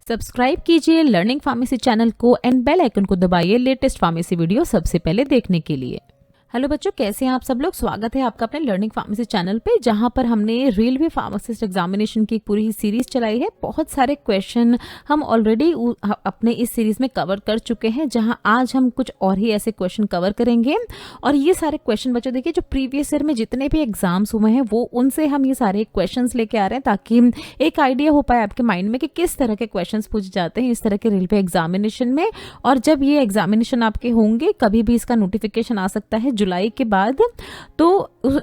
Subscribe कीजिए learning pharmacy channel को and bell icon को दबाइए लेटेस्ट फार्मेसी वीडियो सबसे पहले देखने के लिए। हेलो बच्चों, कैसे हैं आप सब लोग। स्वागत है आपका अपने लर्निंग फार्मेसी चैनल पे, जहां पर हमने रेलवे फार्मासिस्ट एग्जामिनेशन की एक पूरी सीरीज चलाई है। बहुत सारे क्वेश्चन हम ऑलरेडी अपने इस सीरीज में कवर कर चुके हैं, जहां आज हम कुछ और ही ऐसे क्वेश्चन कवर करेंगे। और ये सारे क्वेश्चन बच्चों देखिए, जो प्रीवियस ईयर में जितने भी एग्जाम्स हुए हैं वो उनसे हम ये सारे क्वेश्चन लेके आ रहे हैं, ताकि एक आइडिया हो पाए आपके माइंड में कि किस तरह के क्वेश्चन पूछे जाते हैं इस तरह के रेलवे एग्जामिनेशन में। और जब ये एग्जामिनेशन आपके होंगे, कभी भी इसका नोटिफिकेशन आ सकता है जुलाई के बाद, तो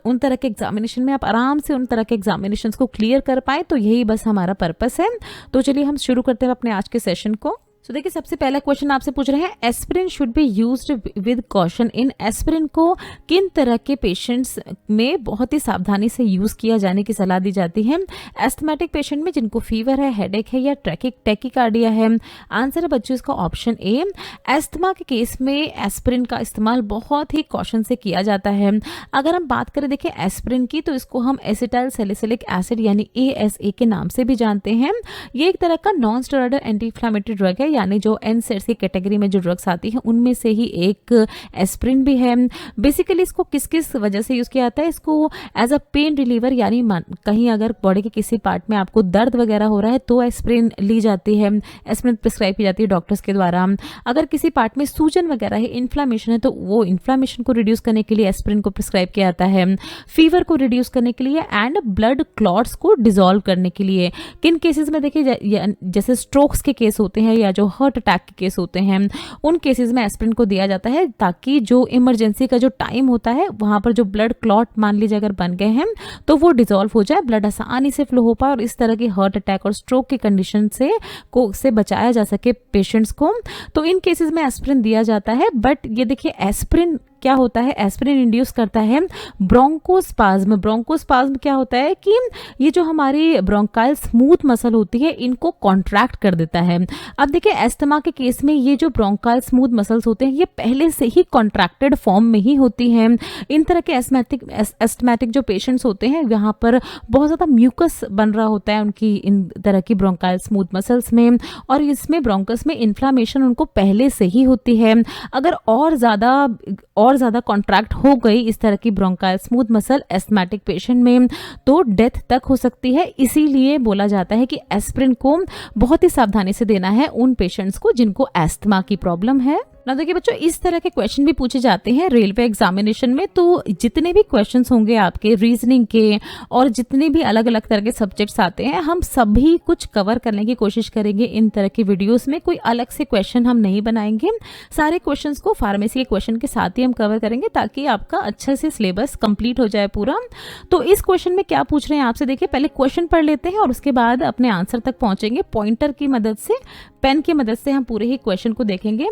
उन तरह के एग्जामिनेशन में आप आराम से उन तरह के एग्जामिनेशंस को क्लियर कर पाए, तो यही बस हमारा पर्पस है। तो चलिए हम शुरू करते हैं अपने आज के सेशन को। तो देखिए, सबसे पहला क्वेश्चन आपसे पूछ रहे हैं, aspirin should be used with caution in. Aspirin को किन तरह के पेशेंट्स में बहुत ही सावधानी से यूज किया जाने की सलाह दी जाती है। एस्थमेटिक पेशेंट में जिनको फीवर है, हेडेक है या टैकीकार्डिया है। आंसर है बच्चों इसका ऑप्शन ए। एस्थमा के केस में एस्पिरिन का इस्तेमाल बहुत ही कॉशन से किया जाता है। अगर हम बात करें देखिए एस्पिरिन की, तो इसको हम एसिटाइल सैलिसिलिक एसिड यानी ASA के नाम से भी जानते हैं। ये एक तरह का non steroidal anti inflammatory drug है, यानी जो NSAIDs की कैटेगरी में जो ड्रग्स आती है उनमें से ही एक एस्पिरिन भी है। बेसिकली इसको किस किस वजह से यूज किया जाता है, इसको एज अ पेन रिलीवर, यानी कहीं अगर बॉडी के किसी पार्ट में आपको दर्द वगैरह हो रहा है तो एस्पिरिन ली जाती है, एस्पिरिन प्रिस्क्राइब की जाती है डॉक्टर्स के द्वारा। अगर किसी पार्ट में सूजन वगैरह है, इन्फ्लामेशन है, तो वो इन्फ्लामेशन को रिड्यूस करने के लिए एस्पिरिन को प्रिस्क्राइब किया जाता है। फीवर को रिड्यूस करने के लिए एंड ब्लड क्लॉट्स को डिसॉल्व करने के लिए। किन केसेस में देखिए, जैसे स्ट्रोक्स के केस होते हैं या जो हार्ट अटैक के केस होते हैं, उन केसेस में एस्पिरिन को दिया जाता है, ताकि जो इमरजेंसी का जो टाइम होता है वहां पर जो ब्लड क्लॉट मान लीजिए अगर बन गए हैं तो वो डिसॉल्व हो जाए, ब्लड आसानी से फ्लो हो पाए और इस तरह की हार्ट अटैक और स्ट्रोक की कंडीशन से बचाया जा सके पेशेंट्स को। तो इन केसेस में एस्पिरिन दिया जाता है। बट ये देखिए, एस्पिरिन क्या होता है, एस्पिरिन इंड्यूस करता है ब्रोंकोस्पाज्म। ब्रोंकोस्पाज्म क्या होता है कि ये जो हमारी ब्रोंकाइल स्मूथ मसल होती है इनको कॉन्ट्रैक्ट कर देता है। अब देखिए, एस्थमा के केस में ये जो ब्रोंकाइल स्मूथ मसल्स होते हैं ये पहले से ही कॉन्ट्रैक्टेड फॉर्म में ही होती हैं। इन तरह के एस्थमेटिक जो पेशेंट्स होते हैं, यहाँ पर बहुत ज़्यादा म्यूकस बन रहा होता है उनकी इन तरह की ब्रोंकाइल स्मूथ मसल्स में, और इसमें ब्रोंकस में इन्फ्लामेशन उनको पहले से ही होती है। अगर और ज़्यादा कॉन्ट्रैक्ट हो गई इस तरह की bronchial smooth muscle asthmatic patient में, तो डेथ तक हो सकती है। इसीलिए बोला जाता है कि एस्पिरिन को बहुत ही सावधानी से देना है उन पेशेंट्स को जिनको एस्थमा की प्रॉब्लम है। ना देखिए बच्चों, इस तरह के क्वेश्चन भी पूछे जाते हैं रेलवे एग्जामिनेशन में। तो जितने भी क्वेश्चंस होंगे आपके रीजनिंग के और जितने भी अलग अलग तरह के सब्जेक्ट्स आते हैं, हम सभी कुछ कवर करने की कोशिश करेंगे इन तरह की वीडियोस में। कोई अलग से क्वेश्चन हम नहीं बनाएंगे, सारे क्वेश्चंस को फार्मेसी के क्वेश्चन के साथ ही हम कवर करेंगे, ताकि आपका अच्छे से सिलेबस कंप्लीट हो जाए पूरा। तो इस क्वेश्चन में क्या पूछ रहे हैं आपसे, देखिए पहले क्वेश्चन पढ़ लेते हैं और उसके बाद अपने आंसर तक पहुंचेंगे। पॉइंटर की मदद से, पेन की मदद से हम पूरे ही क्वेश्चन को देखेंगे।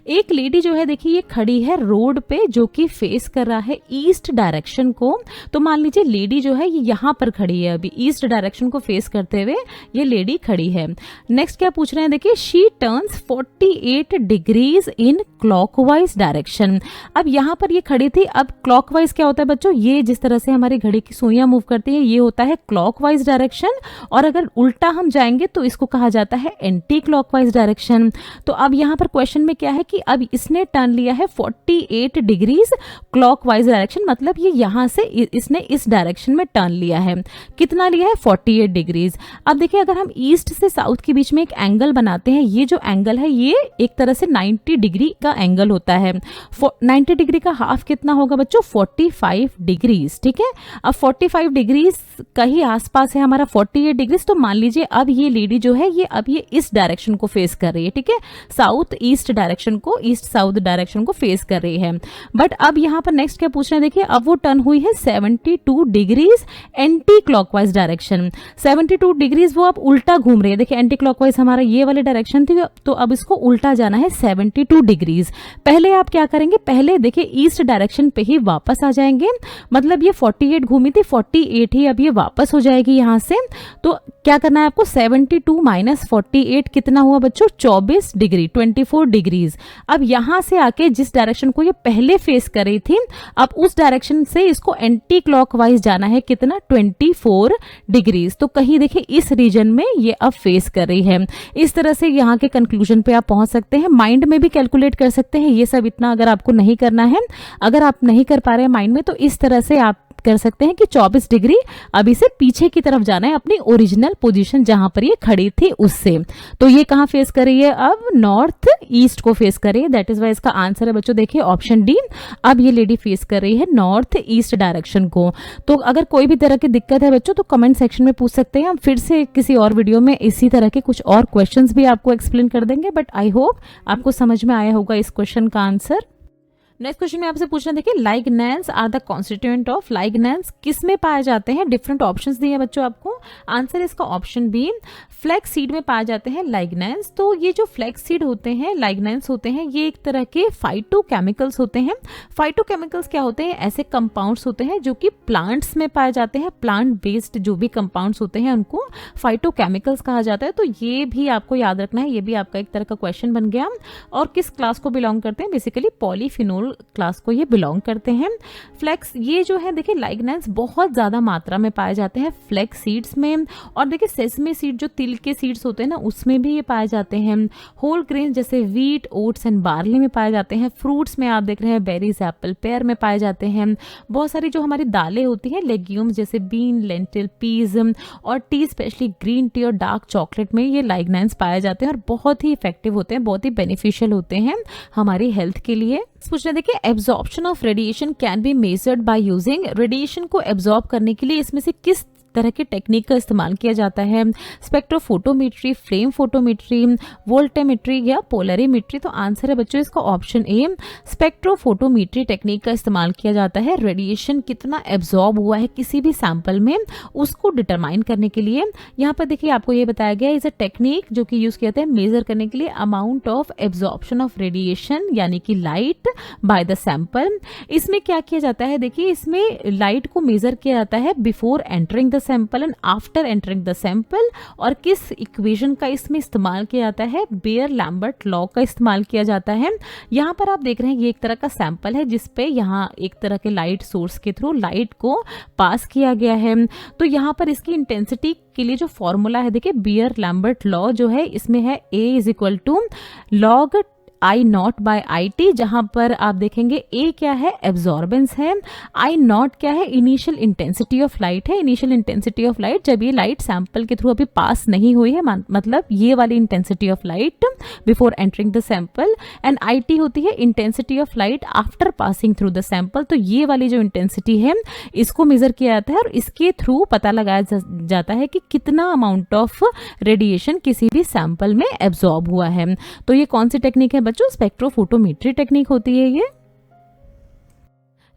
एक लेडी जो है देखिए, ये खड़ी है रोड पे, जो कि फेस कर रहा है ईस्ट डायरेक्शन को। तो मान लीजिए लेडी जो है ये यहाँ पर खड़ी है, अभी ईस्ट डायरेक्शन को फेस करते हुए ये लेडी खड़ी है। नेक्स्ट क्या पूछ रहे हैं देखिए, she turns 48 degrees in clockwise direction. अब यहाँ पर ये खड़ी थी। अब क्लॉकवाइज क्या होता है बच्चों, ये जिस तरह से हमारी घड़ी की सुइयां मूव करती है ये होता है क्लॉकवाइज डायरेक्शन, और अगर उल्टा हम जाएंगे तो इसको कहा जाता है एंटी क्लॉकवाइज डायरेक्शन। तो अब यहाँ पर क्वेश्चन में क्या है कि अब इसने टर्न लिया है 48 डिग्रीज क्लॉकवाइज डायरेक्शन, मतलब ये यहाँ से इसने इस डायरेक्शन में टर्न लिया है। कितना लिया है, 48 डिग्रीज। अब देखिए, अगर हम ईस्ट से साउथ के बीच में एक एंगल बनाते हैं, ये जो एंगल है ये एक तरह से 90 डिग्री का एंगल होता है। 90 डिग्री का हाफ कितना होगा बच्चों, 45 डिग्रीज। ठीक है, अब 45 डिग्रीज का ही आसपास है हमारा 48 डिग्रीज। तो मान लीजिए अब ये लेडी जो है ये अब ये इस डायरेक्शन को फेस कर रही है। ठीक है, साउथ ईस्ट डायरेक्शन को, ईस्ट साउथ डायरेक्शन को फेस कर रही है। बट अब यहाँ पर नेक्स्ट क्या पूछ रहे हैं देखिए, अब वो टर्न हुई है 72 degrees anti clockwise direction. 72 degrees वो अब उल्टा घूम रही है। देखिए, एंटी क्लॉकवाइज हमारा ये वाली डायरेक्शन थी, तो अब इसको उल्टा जाना है 72 डिग्रीज। पहले आप क्या करेंगे, पहले देखिए ईस्ट डायरेक्शन पे ही वापस आ जाएंगे, मतलब ये 48 घूमी थी, 48 ही अब ये वापस हो जाएगी यहाँ से। तो क्या करना है आपको, 72 - 48 कितना हुआ बच्चों, 24 डिग्री, 24 डिग्रीज। अब यहाँ से आके जिस डायरेक्शन को ये पहले फेस कर रही थी, अब उस डायरेक्शन से इसको एंटी क्लॉकवाइज जाना है, कितना 24 डिग्रीज। तो कहीं देखिए इस रीजन में ये अब फेस कर रही है। इस तरह से यहाँ के कंक्लूजन पे आप पहुंच सकते हैं। माइंड में भी कैलकुलेट कर सकते हैं, ये सब इतना अगर आपको नहीं करना है, अगर आप नहीं कर पा रहे हैं माइंड में, तो इस तरह से आप कर सकते हैं कि 24 डिग्री अब इसे पीछे की तरफ जाना है, अपनी ओरिजिनल पोजीशन जहां पर ये खड़ी थी उससे। तो ये कहां फेस कर रही है, अब नॉर्थ ईस्ट को फेस कर रही है। दैट इज वाई इसका आंसर है बच्चों देखिए ऑप्शन डी। अब ये लेडी फेस कर रही है नॉर्थ ईस्ट डायरेक्शन को। तो अगर कोई भी तरह की दिक्कत है बच्चों तो कमेंट सेक्शन में पूछ सकते हैं, हम फिर से किसी और वीडियो में इसी तरह के कुछ और क्वेश्चंस भी आपको एक्सप्लेन कर देंगे। बट आई होप आपको समझ में आया होगा इस क्वेश्चन का आंसर। नेक्स्ट क्वेश्चन में आपसे पूछना, देखिए लाइग्नैंस आर द कॉन्स्टिट्यूएंट ऑफ। लाइग्नैंस किस में पाए जाते हैं, डिफरेंट ऑप्शंस दिए हैं बच्चों आपको। आंसर इसका ऑप्शन बी, फ्लैक्स सीड में पाए जाते हैं लाइग्नैंस। तो ये जो फ्लैक्स सीड होते हैं, लाइग्नैंस होते हैं, ये एक तरह के फाइटोकेमिकल्स होते हैं। फाइटोकेमिकल्स क्या होते हैं, ऐसे कंपाउंड्स होते हैं जो कि प्लांट्स में पाए जाते हैं। प्लांट बेस्ड जो भी कंपाउंड्स होते हैं उनको फाइटोकेमिकल्स कहा जाता है। तो ये भी आपको याद रखना है, ये भी आपका एक तरह का क्वेश्चन बन गया। और किस क्लास को बिलोंग करते हैं, बेसिकली पॉलीफिनोल क्लास को ये बिलोंग करते हैं। फ्लैक्स ये जो है देखिए लाइग्नैंस बहुत ज्यादा मात्रा में पाए जाते हैं फ्लैक्स सीड्स में। और देखिए सेसमे सीड जो तिल के सीड्स होते हैं ना, उसमें भी ये पाए जाते हैं। होल ग्रेन जैसे वीट, ओट्स एंड बार्ली में पाए जाते हैं। फ्रूट्स में आप देख रहे हैं बेरीज, एप्पल, पेयर में पाए जाते हैं। बहुत सारी जो हमारी दालें होती हैं, लेग्यूम्स जैसे बीन, लेंटिल, पीज और टी, स्पेशली ग्रीन टी और डार्क चॉकलेट में ये लाइग्नैंस पाए जाते हैं और बहुत ही इफेक्टिव होते हैं, बहुत ही बेनिफिशियल होते हैं हमारी हेल्थ के लिए। पूछ रहे देखिए absorption of radiation can be measured by using. Radiation को एब्जॉर्ब करने के लिए इसमें से किस तरह की टेक्निक का इस्तेमाल किया जाता है, स्पेक्ट्रोफोटोमेट्री, फ्लेम फोटोमेट्री, वोल्टेमेट्री या पोलरीमेट्री। तो आंसर है बच्चों इसका ऑप्शन ए, स्पेक्ट्रोफोटोमेट्री टेक्निक का इस्तेमाल किया जाता है। रेडिएशन कितना एब्जॉर्ब हुआ है किसी भी सैंपल में उसको डिटरमाइन करने के लिए। यहाँ पर देखिए आपको ये बताया गया इज अ टेक्निक जो कि यूज किया जाता है मेजर करने के लिए amount of absorption of radiation यानी कि लाइट बाय द सैंपल। इसमें क्या किया जाता है, देखिए इसमें लाइट को मेजर किया जाता है before entering the sample and after entering the sample. और किस इक्वेशन का इसमें इस्तेमाल किया जाता है, बेयर लैम्बर्ट लॉ का इस्तेमाल किया जाता है। यहाँ पर आप देख रहे हैं ये एक तरह का सैंपल है जिसपे यहाँ एक तरह के लाइट सोर्स के थ्रू लाइट को पास किया गया है। तो यहाँ पर इसकी इंटेंसिटी के लिए जो फॉर्मूला है देखिए बेयर लैम्बर्ट लॉ जो है इसमें है A is equal to log I naught by I t, जहां पर आप देखेंगे ए क्या है, एब्जॉर्बेंस है, आई नॉट क्या है, इनिशियल इंटेंसिटी ऑफ लाइट है। इनिशियल इंटेंसिटी ऑफ लाइट जब ये लाइट सैंपल के थ्रू अभी पास नहीं हुई है, मतलब ये वाली intensity of light before entering the sample. And I T होती है intensity of light after passing through the sample. तो ये वाली जो इंटेंसिटी है इसको मेजर किया जाता है और इसके थ्रू पता लगाया जाता है कि कितना अमाउंट ऑफ रेडिएशन किसी भी सैंपल में एब्जॉर्ब हुआ है। तो ये कौन सी टेक्निक है बच्चों, स्पेक्ट्रोफोटोमेट्री टेक्निक होती है ये।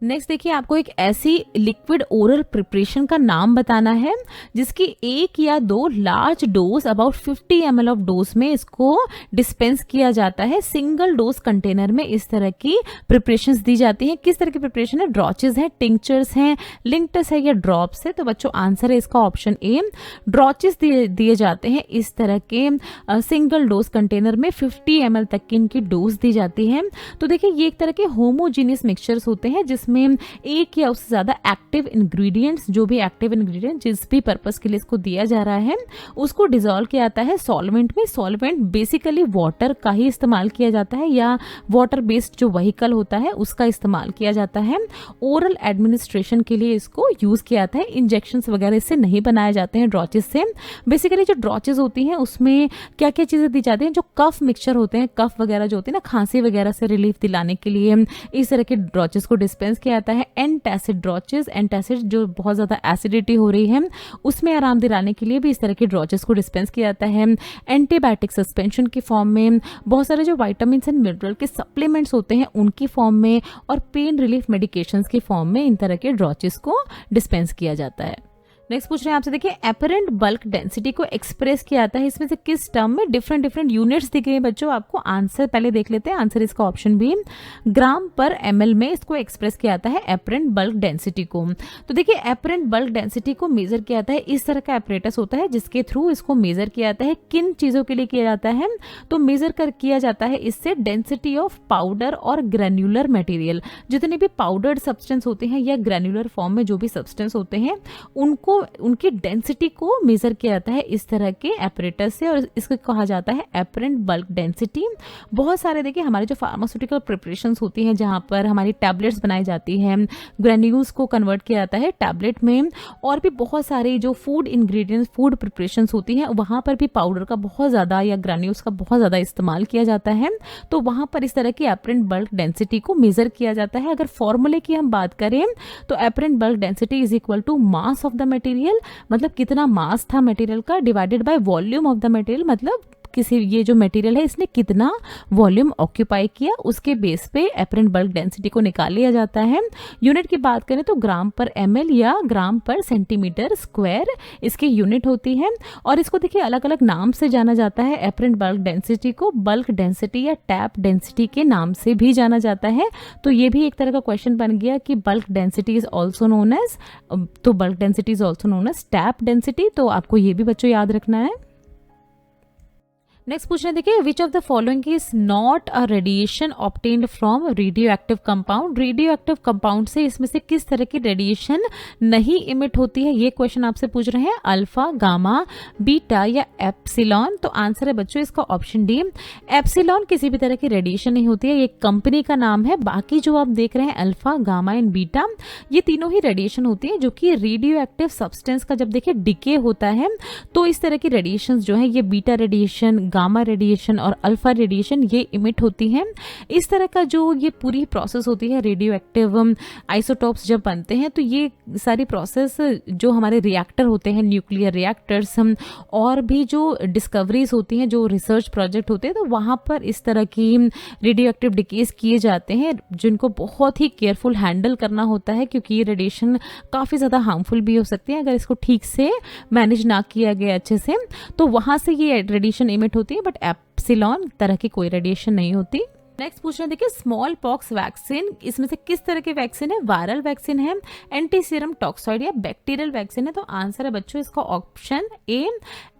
नेक्स्ट देखिए आपको एक ऐसी लिक्विड ओरल प्रिपरेशन का नाम बताना है जिसकी एक या दो large dose about 50 ml of dose में इसको डिस्पेंस किया जाता है। सिंगल डोज कंटेनर में इस तरह की प्रिपरेशंस दी जाती हैं। किस तरह की प्रिपरेशन है, ड्रॉचेस हैं, टिंक्चर्स हैं, लिंक्टस है या ड्रॉप्स है। तो बच्चों आंसर है इसका ऑप्शन ए, ड्रॉचेस दिए जाते हैं। इस तरह के सिंगल डोज कंटेनर में 50 ml तक की इनकी डोज दी जाती है। तो देखिए ये एक तरह के होमोजीनियस मिक्सचर्स होते हैं जिसमें एक या उससे ज्यादा एक्टिव इंग्रेडिएंट्स, जो भी एक्टिव इंग्रेडिएंट जिस भी पर्पस के लिए इसको दिया जा रहा है उसको डिसॉल्व किया जाता है सॉल्वेंट में। सॉल्वेंट बेसिकली वाटर का ही इस्तेमाल किया जाता है या वाटर बेस्ड जो व्हीकल होता है उसका इस्तेमाल किया जाता है। ओरल एडमिनिस्ट्रेशन के लिए इसको यूज किया जाता है। इंजेक्शंस वगैरह इससे नहीं बनाए जाते हैं ड्रॉचेस से। बेसिकली जो ड्रॉचेस होती हैं उसमें क्या क्या चीजें दी जाती हैं, जो कफ मिक्सचर होते हैं, कफ वगैरह जो होती है ना, खांसी वगैरह से रिलीफ दिलाने के लिए इस तरह के ड्रॉचेस को डिस्पेंस किया जाता है। एंटासिड ड्रॉचेस, एंटासिड जो बहुत ज्यादा एसिडिटी हो रही है उसमें आराम दिलाने के लिए भी इस तरह के ड्रॉचेस को डिस्पेंस किया जाता है। एंटीबायोटिक सस्पेंशन की फॉर्म में, बहुत सारे जो विटामिन एंड मिनरल के सप्लीमेंट्स होते हैं उनकी फॉर्म में, और पेन रिलीफ मेडिकेशंस की फॉर्म में इन तरह के ड्रॉचेस को डिस्पेंस किया जाता है। नेक्स्ट पूछ रहे हैं आपसे, देखिए एपरेंट बल्क डेंसिटी को एक्सप्रेस किया जाता है इसमें से किस टर्म में? डिफरेंट डिफरेंट यूनिट्स दिख रहे हैं बच्चों आपको। आंसर पहले देख लेते हैं, आंसर इसका ऑप्शन बी, ग्राम पर ml में इसको एक्सप्रेस किया जाता है एपरेंट बल्क डेंसिटी को। तो देखिए एपरेंट बल्क डेंसिटी को मेजर किया जाता है, इस तरह का एपरेटस होता है जिसके थ्रू इसको मेजर किया जाता है। किन चीज़ों के लिए किया जाता है? तो मेजर कर किया जाता है इससे डेंसिटी ऑफ पाउडर और ग्रैन्युलर मटेरियल। जितने भी पाउडर्ड सब्सटेंस होते हैं या ग्रैन्युलर फॉर्म में जो भी सब्सटेंस होते हैं उनको उनकी डेंसिटी को मेजर किया जाता है इस तरह के एपरेटस से, और इसको कहा जाता है एपरेंट बल्क डेंसिटी। बहुत सारे देखिए हमारे जो फार्मास्यूटिकल प्रिपरेशंस होती हैं जहाँ पर हमारी टैबलेट्स बनाई जाती हैं, ग्रैन्यूल्स को कन्वर्ट किया जाता है टैबलेट में, और भी बहुत सारे जो फूड इंग्रेडिएंट्स, फूड प्रिपरेशंस होती हैं वहाँ पर भी पाउडर का बहुत ज़्यादा या ग्रैन्यूल्स का बहुत ज़्यादा इस्तेमाल किया जाता है। तो वहाँ पर इस तरह की एपरेंट बल्क डेंसिटी को मेजर किया जाता है। अगर फॉर्मूले की हम बात करें तो apparent bulk density is equal to mass of the material, मतलब कितना मास था मटेरियल का, divided by volume of the material, मतलब किसी ये जो मटेरियल है इसने कितना वॉल्यूम ऑक्यूपाई किया, उसके बेस पे एपरेंट बल्क डेंसिटी को निकाल लिया जाता है। यूनिट की बात करें तो ग्राम पर ml या ग्राम पर सेंटीमीटर स्क्वायर इसकी यूनिट होती है, और इसको देखिए अलग अलग नाम से जाना जाता है। एपरेंट बल्क डेंसिटी को बल्क डेंसिटी या टैप डेंसिटी के नाम से भी जाना जाता है। तो ये भी एक तरह का क्वेश्चन बन गया कि bulk density is also known as, तो bulk density is also known as tap density. तो आपको ये भी बच्चों याद रखना है। नेक्स्ट पूछ रहे हैं, देखिए which of the following is not a radiation obtained from radio active compound? Radio active compound से इसमें से किस तरह की रेडिएशन नहीं इमिट होती है, ये क्वेश्चन आपसे पूछ रहे हैं। अल्फा, गामा, बीटा या एप्सिलॉन? तो आंसर है बच्चों इसका ऑप्शन डी, एप्सिलॉन किसी भी तरह की रेडिएशन नहीं होती है, ये कंपनी का नाम है। बाकी जो आप देख रहे हैं अल्फा, गामा एंड बीटा, ये तीनों ही रेडिएशन होती है जो कि रेडियो एक्टिव सब्सटेंस का जब देखिए डिके होता है तो इस तरह की रेडिएशन जो है ये बीटा रेडिएशन, गामा रेडिएशन और अल्फा रेडिएशन ये इमिट होती हैं। इस तरह का जो ये पूरी प्रोसेस होती है रेडियो एक्टिव आइसोटॉप्स जब बनते हैं तो ये सारी प्रोसेस जो हमारे रिएक्टर होते हैं, न्यूक्लियर रिएक्टर्स, और भी जो डिस्कवरीज होती हैं, जो रिसर्च प्रोजेक्ट होते हैं, तो वहाँ पर इस तरह की रेडियो एक्टिव डिकेज किए जाते हैं जिनको बहुत ही केयरफुल हैंडल करना होता है, क्योंकि ये रेडिएशन काफ़ी ज़्यादा हार्मफुल भी हो सकती है अगर इसको ठीक से मैनेज ना किया गया अच्छे से। तो वहाँ से ये रेडिएशन इमिट होती है, बट एप्सिलॉन तरह की कोई रेडिएशन नहीं होती। नेक्स्ट पूछ रहे हैं, देखिए स्मॉल पॉक्स वैक्सीन इसमें से किस तरह की वैक्सीन है? वायरल वैक्सीन है, एंटी सीरम टॉक्सॉइड या बैक्टीरियल वैक्सीन है? तो आंसर है बच्चों इसका ऑप्शन ए,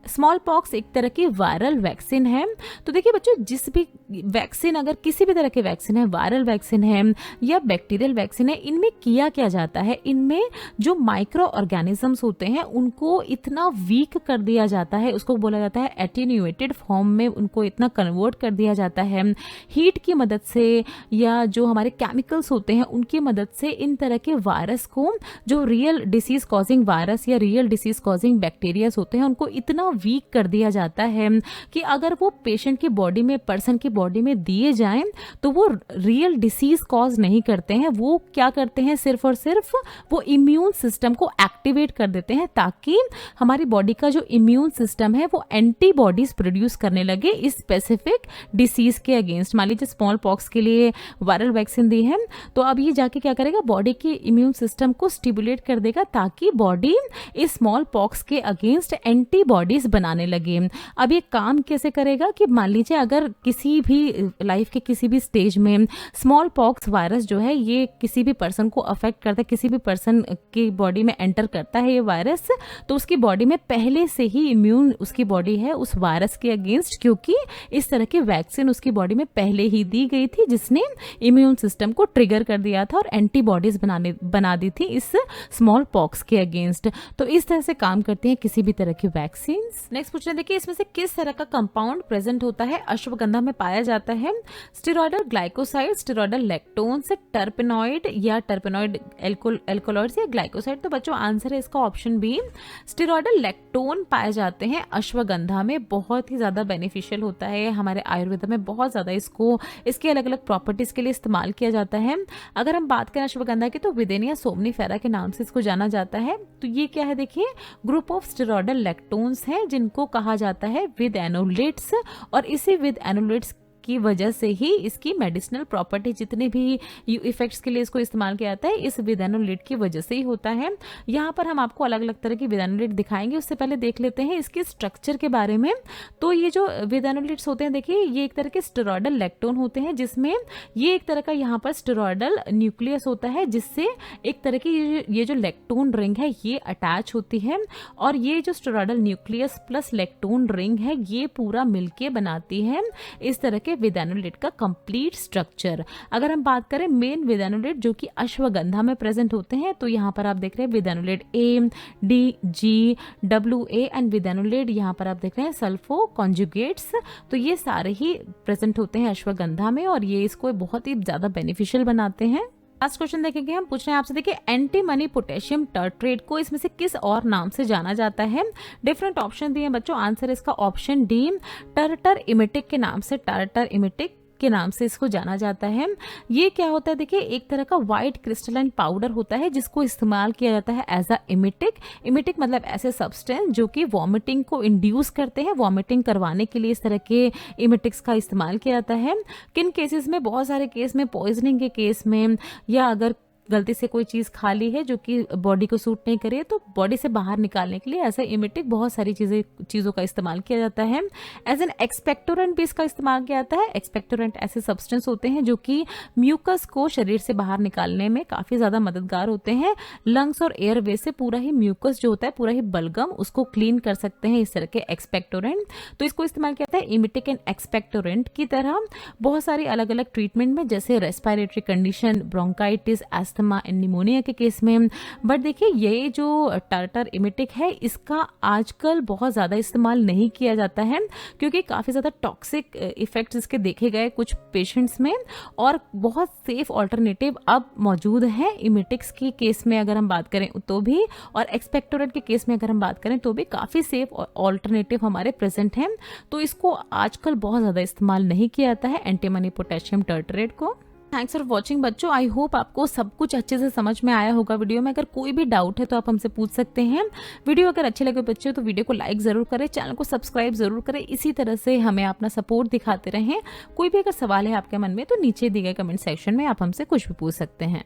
स्मॉल पॉक्स एक तरह की वायरल वैक्सीन है। तो देखिए बच्चों जिस भी वैक्सीन, अगर किसी भी तरह की वैक्सीन है, वायरल वैक्सीन है या बैक्टीरियल वैक्सीन है, इनमें किया क्या जाता है, इनमें जो माइक्रो ऑर्गेनिजम्स होते हैं उनको इतना वीक कर दिया जाता है, उसको बोला जाता है एटेन्यूएटेड फॉर्म में उनको इतना कन्वर्ट कर दिया जाता है हीट की मदद से, या जो हमारे केमिकल्स होते हैं उनकी मदद से इन तरह के वायरस को, जो रियल डिसीज कॉजिंग वायरस या रियल डिसीज कॉजिंग बैक्टीरियाज होते हैं, उनको इतना वीक कर दिया जाता है कि अगर वो पेशेंट की बॉडी में, पर्सन की बॉडी में दिए जाएं तो वो रियल डिसीज कॉज नहीं करते हैं, वो क्या करते हैं, सिर्फ और सिर्फ वो इम्यून सिस्टम को एक्टिवेट कर देते हैं ताकि हमारी बॉडी का जो इम्यून सिस्टम है वो एंटीबॉडीज प्रोड्यूस करने लगे इस स्पेसिफिक डिसीज के अगेंस्ट। मान लीजिए स्मॉल पॉक्स के लिए वायरल वैक्सीन दी है, तो अब ये जाके क्या करेगा, बॉडी के इम्यून सिस्टम को स्टिमुलेट कर देगा ताकि बॉडी इस स्मॉल पॉक्स के अगेंस्ट एंटीबॉडीज बनाने लगे। अब ये काम कैसे करेगा कि मान लीजिए अगर किसी भी लाइफ के किसी भी स्टेज में स्मॉल पॉक्स वायरस जो है ये किसी भी पर्सन को अफेक्ट करता है, किसी भी पर्सन की बॉडी में एंटर करता है ये वायरस, तो उसकी बॉडी में पहले से ही इम्यून उसकी बॉडी है उस वायरस के अगेंस्ट, क्योंकि इस तरह की वैक्सीन उसकी बॉडी में पहले ही दी गई थी जिसने इम्यून सिस्टम को ट्रिगर कर दिया था और एंटीबॉडीज बना दी थी इस स्मॉल पॉक्स के अगेंस्ट। तो इस तरह से काम करती हैं किसी भी तरह की वैक्सीन। नेक्स्ट पूछ रहे हैं, देखिए इसमें से किस तरह का कंपाउंड प्रेजेंट होता है, अश्वगंधा में पाया जाता है? स्टेरॉयडल ग्लाइकोसाइड, स्टेरॉयडल लैक्टोन्स, टर्पेनॉइड या टर्पेनॉइड एल्कोलॉइड्स या ग्लाइकोसाइड? तो बच्चों आंसर है इसका ऑप्शन बी, स्टेरॉयडल लैक्टोन पाए जाते हैं अश्वगंधा में। बहुत ही ज्यादा बेनिफिशियल होता है, हमारे आयुर्वेद में बहुत ज्यादा इसको इसके अलग अलग प्रॉपर्टीज के लिए इस्तेमाल किया जाता है। अगर हम बात करें अश्वगंधा की तो विदेनिया सोमनीफेरा के नाम से इसको जाना जाता है। तो ये क्या है, देखिए ग्रुप ऑफ स्टेरॉयडल लैक्टोन्स है जिनको कहा जाता है विद एनोलेट्स, और इसी विद एनोलेट्स की वजह से ही इसकी मेडिसिनल प्रॉपर्टी, जितने भी इफेक्ट्स के लिए इसको इस्तेमाल किया जाता है, इस विदानुलेट की वजह से ही होता है। यहाँ पर हम आपको अलग अलग तरह की विदानुलेट दिखाएंगे, उससे पहले देख लेते हैं इसके स्ट्रक्चर के बारे में। तो ये जो विदानुलेट्स होते हैं, देखिए ये एक तरह के स्टेरॉयडल लैक्टोन होते हैं, जिसमें ये एक तरह का यहाँ पर स्टेरॉयडल न्यूक्लियस होता है, जिससे एक तरह की ये जो लैक्टोन रिंग है ये अटैच होती है, और ये जो steroidal nucleus plus lactone ring है ये पूरा मिलके बनाती है इस तरह के विदानुलेट का कंप्लीट स्ट्रक्चर। अगर हम बात करें मेन विदानुलेट जो कि अश्वगंधा में प्रेजेंट होते हैं, तो यहाँ पर आप देख रहे हैं विदानुलेट A, D, G, W, A and विदानुलेट, यहाँ पर आप देख रहे हैं सल्फो कॉन्जुगेट्स। तो ये सारे ही प्रेजेंट होते हैं अश्वगंधा में, और ये इसको बहुत ही ज्यादा बेनिफिशियल बनाते हैं। लास्ट क्वेश्चन देखेंगे, हम पूछ रहे हैं आपसे, देखिए एंटीमनी पोटेशियम टर्ट्रेट को इसमें से किस और नाम से जाना जाता है? डिफरेंट ऑप्शन दिए बच्चों, आंसर इसका ऑप्शन डी, टर्टर इमिटिक के नाम से, टर्टर इमिटिक के नाम से इसको जाना जाता है। ये क्या होता है, देखिए एक तरह का व्हाइट क्रिस्टलाइन पाउडर होता है जिसको इस्तेमाल किया जाता है एज अ इमिटिक। इमिटिक मतलब ऐसे सब्सटेंस जो कि वॉमिटिंग को इंड्यूस करते हैं, वॉमिटिंग करवाने के लिए इस तरह के इमिटिक्स का इस्तेमाल किया जाता है। किन केसेस में? बहुत सारे केस में, पॉइजनिंग के केस में, या अगर गलती से कोई चीज़ खा ली है जो कि बॉडी को सूट नहीं करे, तो बॉडी से बाहर निकालने के लिए ऐसा इमिटिक बहुत सारी चीज़ों का इस्तेमाल किया जाता है। एज एन एक्सपेक्टोरेंट भी इसका इस्तेमाल किया जाता है। एक्सपेक्टोरेंट ऐसे सब्सटेंस होते हैं जो कि म्यूकस को शरीर से बाहर निकालने में काफ़ी ज़्यादा मददगार होते हैं। लंग्स और एयरवे से पूरा ही म्यूकस जो होता है, पूरा ही बलगम, उसको क्लीन कर सकते हैं इस तरह के एक्सपेक्टोरेंट। तो इसको इस्तेमाल किया जाता है इमिटिक एंड एक्सपेक्टोरेंट की तरह बहुत सारी अलग अलग ट्रीटमेंट में, जैसे respiratory condition, bronchitis, asthma and pneumonia के केस में। बट देखिए ये जो टार्टर इमिटिक है इसका आजकल बहुत ज़्यादा इस्तेमाल नहीं किया जाता है, क्योंकि काफ़ी ज़्यादा टॉक्सिक इफेक्ट्स इसके देखे गए कुछ पेशेंट्स में, और बहुत सेफ ऑल्टरनेटिव अब मौजूद है इमिटिक्स की केस में अगर हम बात करें तो भी, और एक्सपेक्टोरेंट के केस में अगर हम बात करें तो भी काफ़ी सेफ ऑल्टरनेटिव हमारे प्रेजेंट हैं। तो इसको आजकल बहुत ज़्यादा इस्तेमाल नहीं किया जाता है एंटीमनी पोटेशियम टर्टरेट को। थैंक्स फॉर वॉचिंग बच्चों, आई होप आपको सब कुछ अच्छे से समझ में आया होगा वीडियो में। अगर कोई भी डाउट है तो आप हमसे पूछ सकते हैं। वीडियो अगर अच्छे लगे बच्चों तो वीडियो को लाइक ज़रूर करें, चैनल को सब्सक्राइब ज़रूर करें, इसी तरह से हमें अपना सपोर्ट दिखाते रहें। कोई भी अगर सवाल है आपके मन में तो नीचे दिए गए कमेंट सेक्शन में आप हमसे कुछ भी पूछ सकते हैं।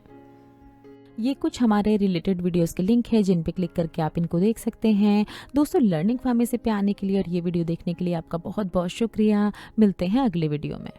ये कुछ हमारे रिलेटेड वीडियोस के लिंक है जिन पे क्लिक करके आप इनको देख सकते हैं। दोस्तों लर्निंग फार्मेसी पे आने के लिए और ये वीडियो देखने के लिए आपका बहुत बहुत शुक्रिया। मिलते हैं अगले वीडियो में।